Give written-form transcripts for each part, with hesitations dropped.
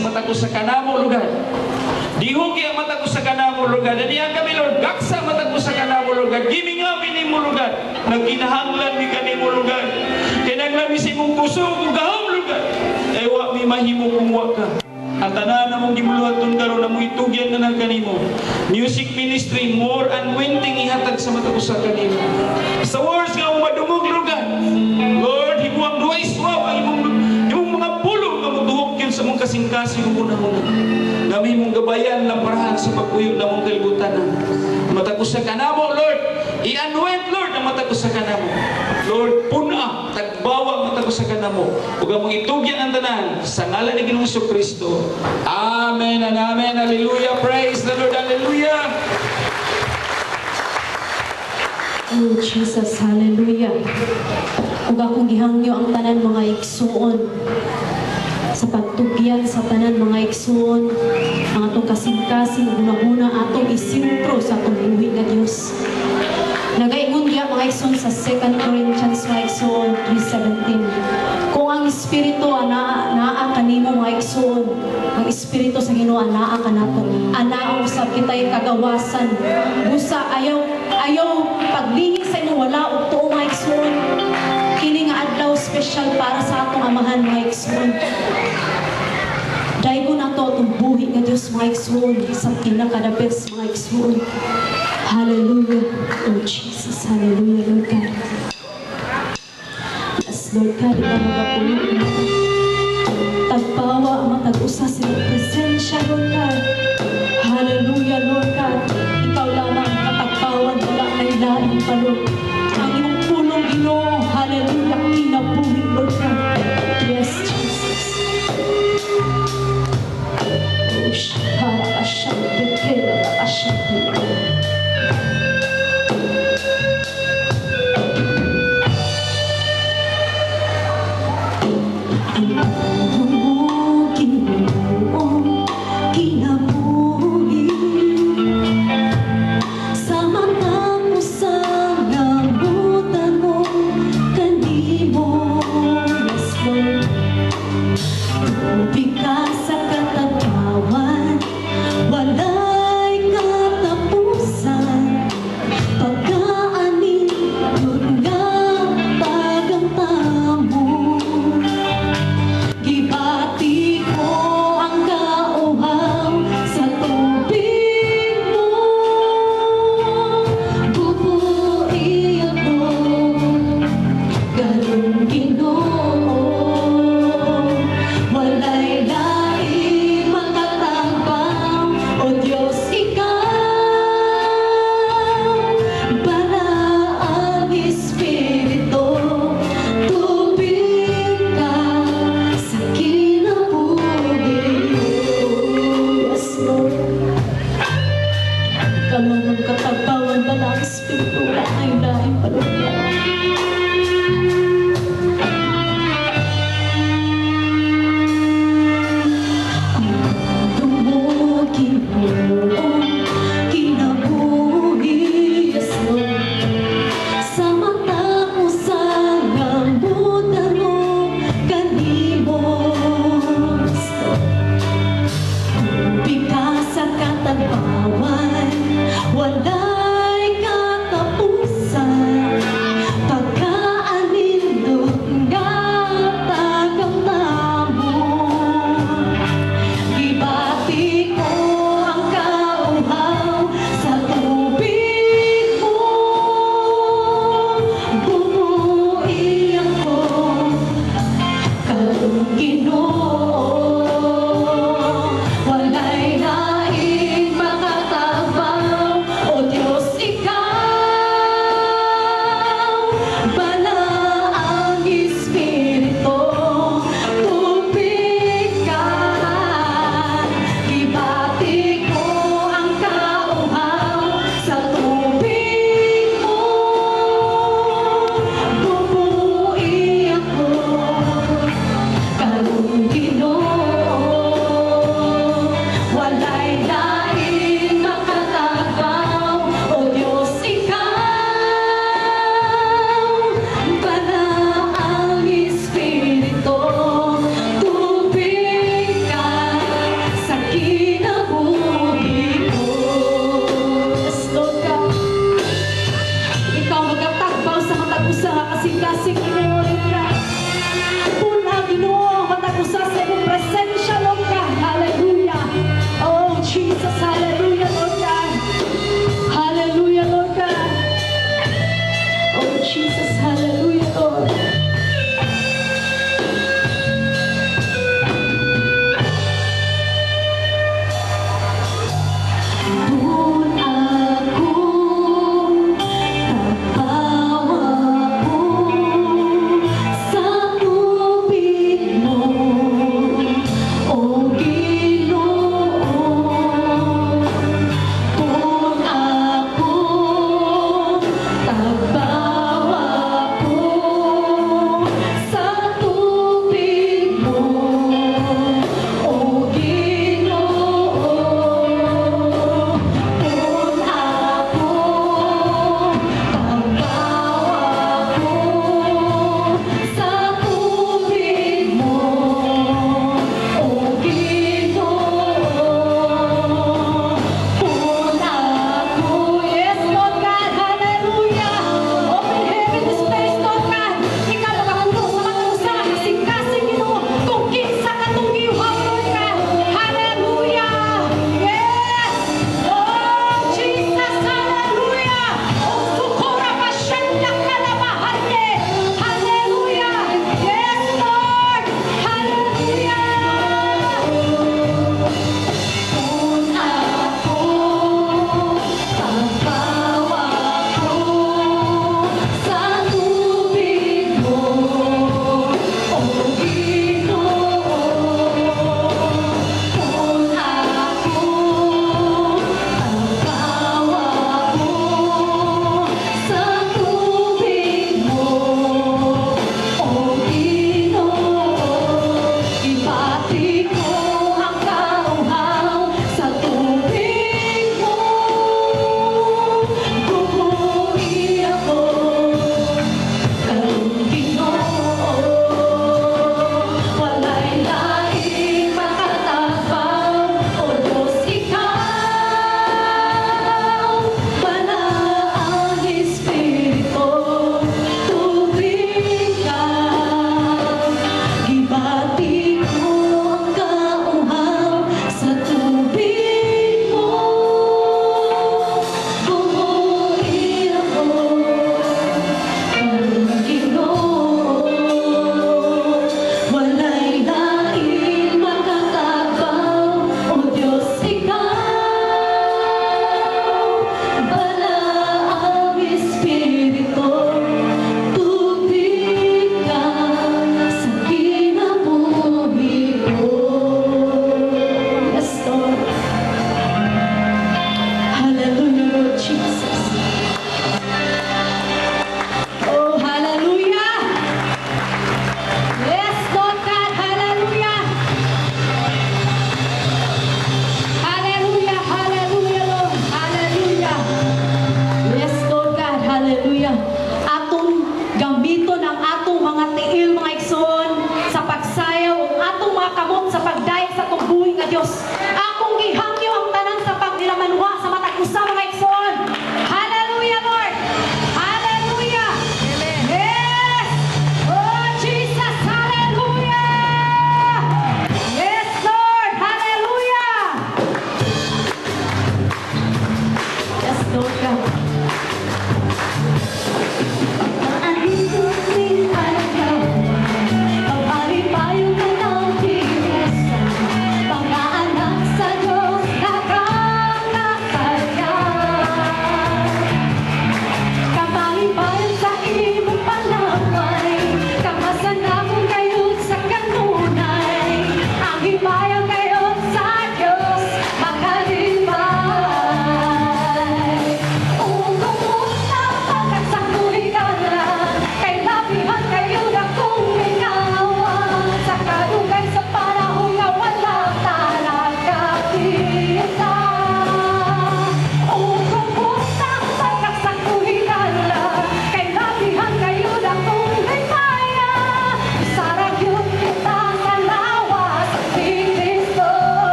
ang mata ko sa kanamo lugar. Dihugi ang mata ko sa kanamo lugar. Danihan kami, Lord, gaksa ang mata ko sa kanamo lugar. Giming amin ni mo lugar. Nagkinahanglan ni kanimo lugar. Kinanglan ni si mong puso kung gahom lugar. Ewa mi mahimo kumuha ka. Ang tanan na mong gimuluhaton karon na mong itugyan na ng kanimo. Music ministry, more unwinting ihatag sa mata ko sa kanimo. Sa words nga mong madumog lugar. Lord, himuang duway suwa, imong mga pulong nga magduhok yun sa mong kasing-kasing una-una. Nami mong gabayan ng parahan sa pagpuyo na mong kalibutan. Mata ko sa kanamo, Lord. I-anoint, Lord, ang mata ko sa kanamo. Lord, puna, tagbawa ang mata ko sa kanamo. Huwag mong itugyan ang tanan sa ngalan ni Ginoong Jesucristo. Amen and amen. Hallelujah. Praise the Lord. Hallelujah. Oh, Jesus. Hallelujah. Huwag akong gihangyo ang tanan mga igsuon sa pagtugyan sa tanan mga igsuon, mga itong kasing-kasing, una-una atong isintro sa atong buhi nga Diyos. Nagaingon niya mga igsoon sa 2 Corinthians mga igsoon 3:17. Kung ang Espiritu anaa kanimo mga igsoon, ang Espiritu sa Ginoo anaa kanato. Anaa usab kitay kagawasan. Busa ayaw paglingin sa imong wala og tuo mga igsoon. Kini nga adlaw special para sa atong amahan mga igsoon. Dahil ko na ito itong buhi nga Diyos mga igsoon sa pinaka-the best mga igsoon. Hallelujah. Oh Jesus, hallelujah, Lord God. Yes, Lord God, ikaw magapulog na. Tagpawa ang matag-usa sa iyong presensya, Lord God. Hallelujah, Lord God. Ikaw lamang ang katagpawan, wala may lain pa, Lord. Ang iyong pulong Ginoo, hallelujah, kinabuhi, Lord God. Yes, Jesus. Oh, shahara asyam, bekela asyam, Ginoo, walay lain mga kinabuhi ko. Yes, Lord God. Ikaw magkatagbaw sa matag usa nga kasing-kasing Ginoo, Lord God. Puna Ginoo matag usa sa imong presensya, Lord God. Hallelujah. Oh Jesus, hallelujah, Lord God. Hallelujah, Lord God. Oh Jesus, hallelujah, Lord.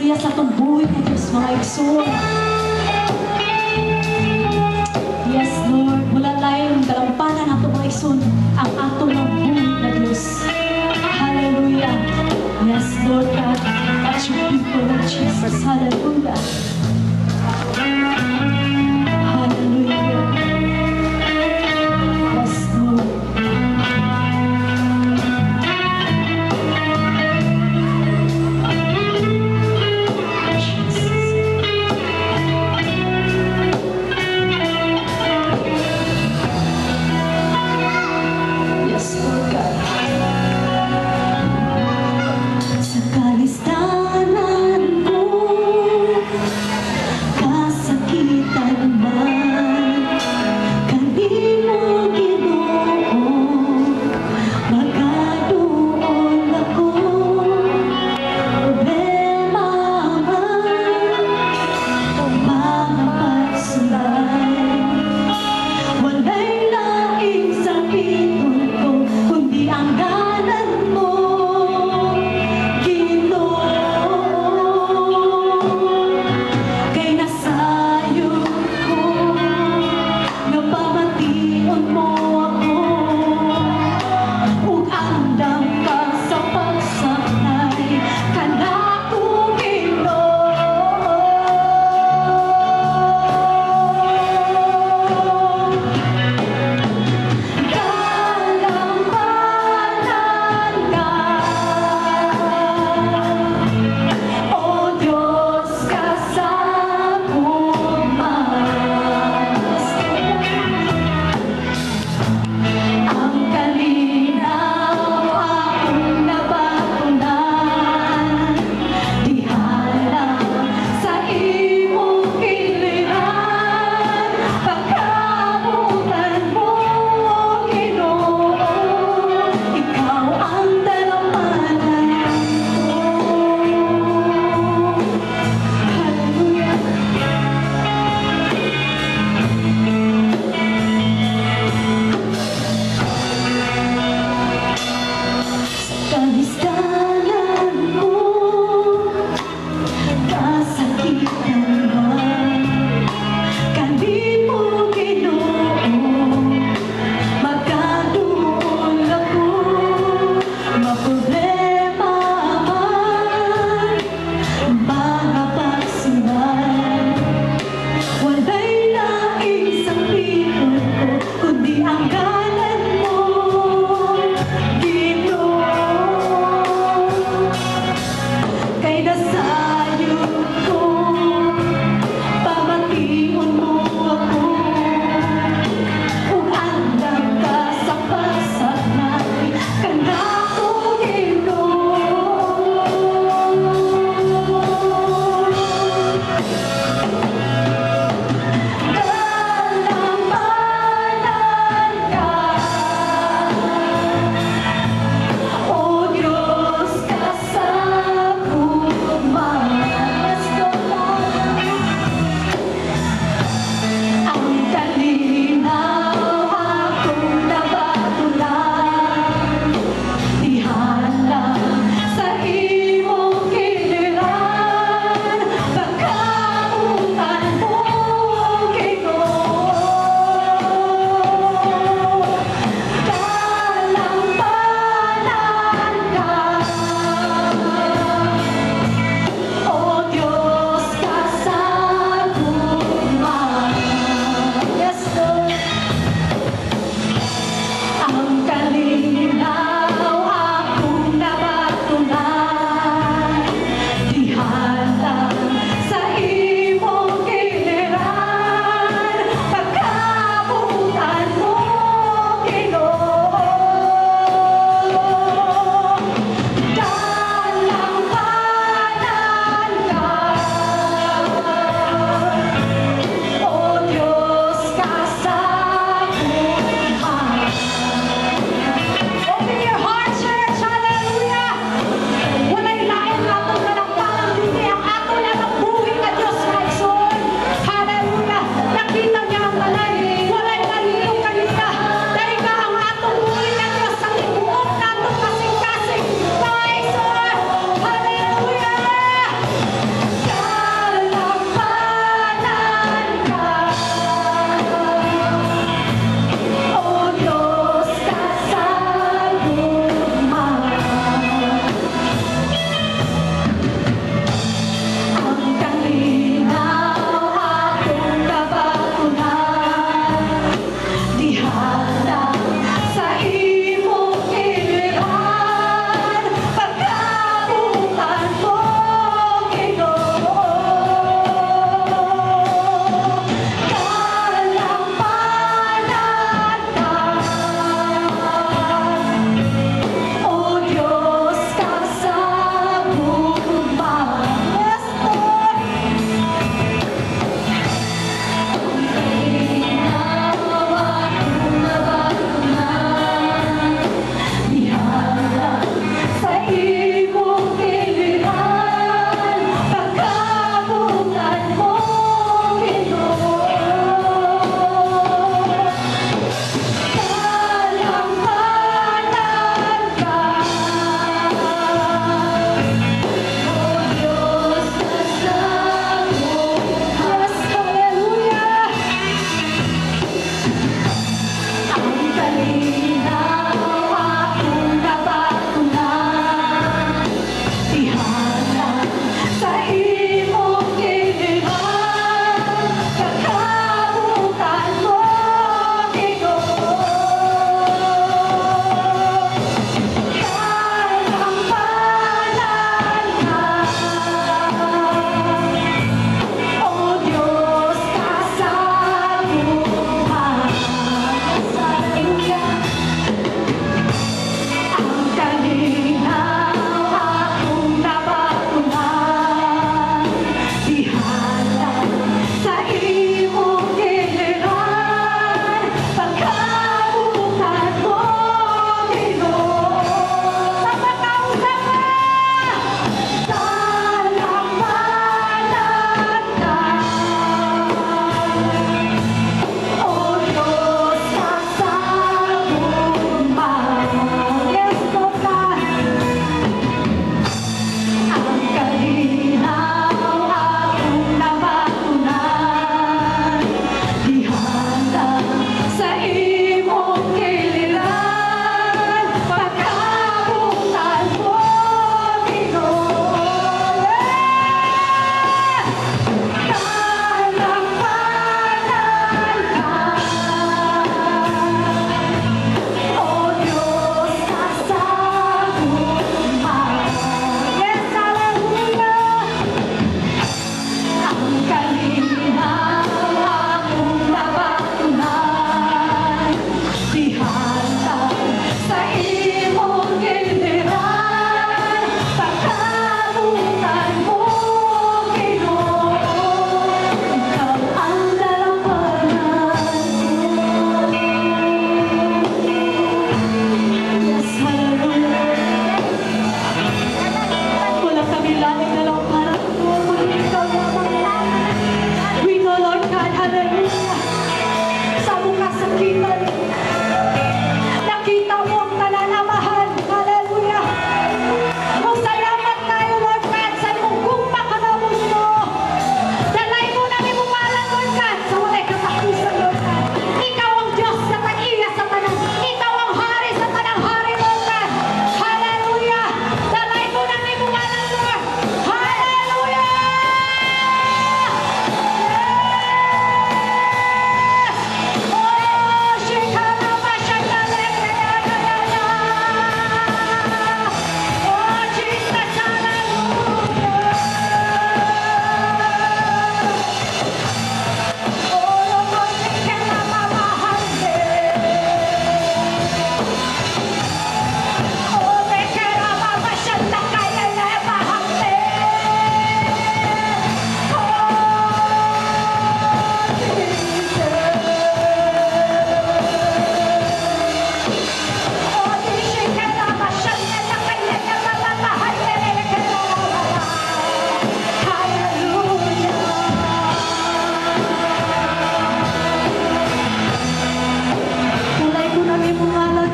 Hallelujah sa itong buhay na Diyos, mga igsoon. Yes, Lord. Mula tayo ng dalampanan nato mga igsoon, ang ato ng buhay na Diyos. Hallelujah. Yes, Lord God. Touch your people, Lord Jesus. Hallelujah. Hallelujah. Yes, Lord. Yes, Lord God. Sa kalistanan ko, kasakitan man, kanino Ginoo, magaduol ako, problema man, mga pagsulay. Walay laing sa piton ko, kundi ang ganan mo, Ginoo. Kay nasayo ko, napamation mo ako, ug andam ka sa pagsakay, kanako Ginoo. Dalampanan ka, O Diyos, kasagod mas. Ang kalinaw akong nabatunan, dihala sa imong kiliran, pagkabutan mo, Ginoo, ikaw ang dalampanan ko. Hallelujah. Kalistanan ko, kasakitan man, kanino Ginoo, magaduol ako, maproblema man, mga pagsulay. Walay laing sa piton ko, kundi ang ganan mo, Ginoo. Kay nasayo ko, pamation mo ako, ug andam ka sa pagsakay, kanako Ginoo. Dalampanan ka, O Diyos, kasagod mas.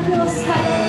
Dios, hallelujah.